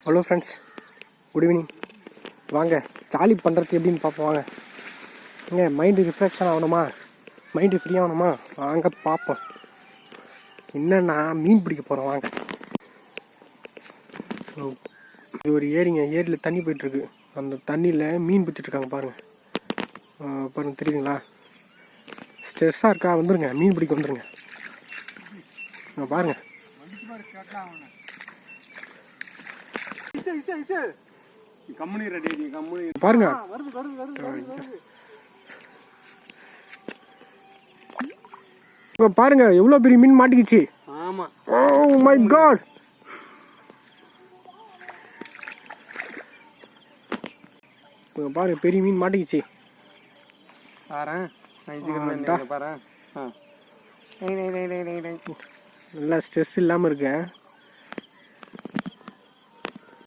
Hello friends, good evening. வாங்க jolly பண்ணுறது எப்படின்னு பார்ப்போம். வாங்க இங்கே மைண்டு ரிஃப்ரெக்ஷன் ஆகணுமா, மைண்டு ஃப்ரீ ஆகணுமா, வாங்க பார்ப்போம். என்னென்னா மீன் பிடிக்க போகிறோம். வாங்க, இது ஒரு ஏரிங்க. ஏரியில் தண்ணி போயிட்டுருக்கு. அந்த தண்ணியில் மீன் பிடிச்சிட்ருக்காங்க பாருங்கள். பாருங்கள், தெரியுதுங்களா? ஸ்ட்ரெஸ்ஸாக இருக்கா? வந்துடுங்க, மீன் பிடிக்க வந்துடுங்க. பாருங்கள், பாருங்க பாருங்க எவ்வளவு பெரிய மீன் மாட்டிக்கிச்சு. ஆமா, ஓ மை காட். பாருங்க, பெரிய மீன் மாட்டிக்கிச்சு. நல்லா ஸ்ட்ரெஸ் இல்லாம இருக்கு.